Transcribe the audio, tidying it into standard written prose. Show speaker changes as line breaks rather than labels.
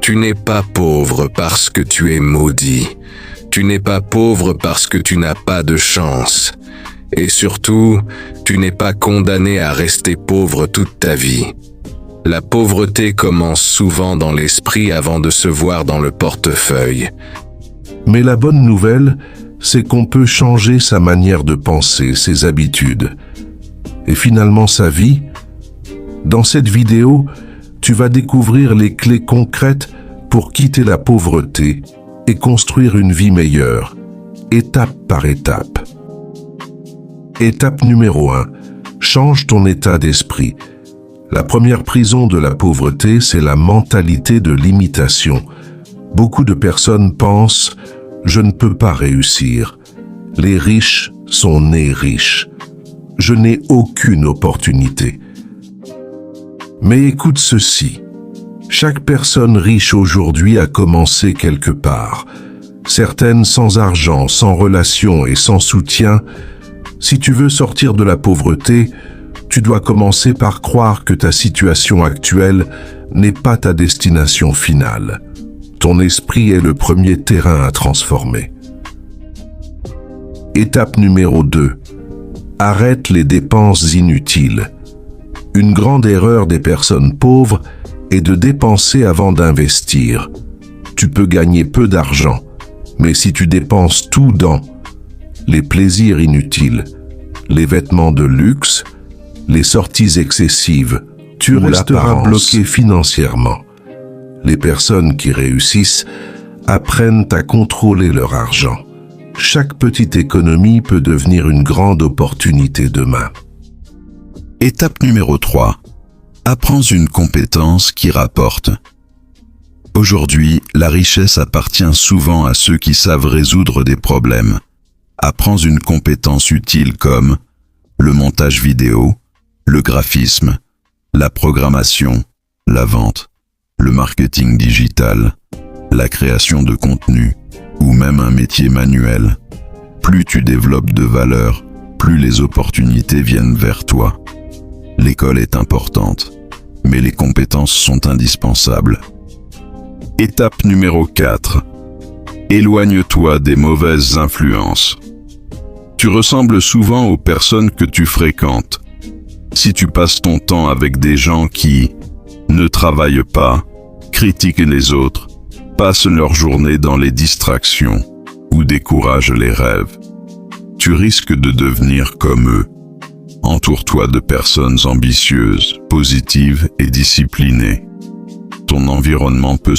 Tu n'es pas pauvre parce que tu es maudit. Tu n'es pas pauvre parce que tu n'as pas de chance. Et surtout, tu n'es pas condamné à rester pauvre toute ta vie. La pauvreté commence souvent dans l'esprit avant de se voir dans le portefeuille.
Mais la bonne nouvelle, c'est qu'on peut changer sa manière de penser, ses habitudes, et finalement sa vie. Dans cette vidéo, tu vas découvrir les clés concrètes pour quitter la pauvreté et construire une vie meilleure, étape par étape. Étape numéro 1. Change ton état d'esprit. La première prison de la pauvreté, c'est la mentalité de l'imitation. Beaucoup de personnes pensent « je ne peux pas réussir ». Les riches sont nés riches. Je n'ai aucune opportunité. Mais écoute ceci. Chaque personne riche aujourd'hui a commencé quelque part. Certaines sans argent, sans relation et sans soutien. Si tu veux sortir de la pauvreté, tu dois commencer par croire que ta situation actuelle n'est pas ta destination finale. Ton esprit est le premier terrain à transformer. Étape numéro 2. Arrête les dépenses inutiles. Une grande erreur des personnes pauvres est de dépenser avant d'investir. Tu peux gagner peu d'argent, mais si tu dépenses tout dans les plaisirs inutiles, les vêtements de luxe, les sorties excessives, tu resteras bloqué financièrement. Les personnes qui réussissent apprennent à contrôler leur argent. Chaque petite économie peut devenir une grande opportunité demain.
Étape numéro 3. Apprends une compétence qui rapporte. Aujourd'hui, la richesse appartient souvent à ceux qui savent résoudre des problèmes. Apprends une compétence utile comme le montage vidéo, le graphisme, la programmation, la vente, le marketing digital, la création de contenu ou même un métier manuel. Plus tu développes de valeur, plus les opportunités viennent vers toi. L'école est importante, mais les compétences sont indispensables. Étape numéro 4. Éloigne-toi des mauvaises influences. Tu ressembles souvent aux personnes que tu fréquentes. Si tu passes ton temps avec des gens qui ne travaillent pas, critiquent les autres, passent leur journée dans les distractions ou découragent les rêves, tu risques de devenir comme eux. Entoure-toi de personnes ambitieuses, positives et disciplinées. Ton environnement peut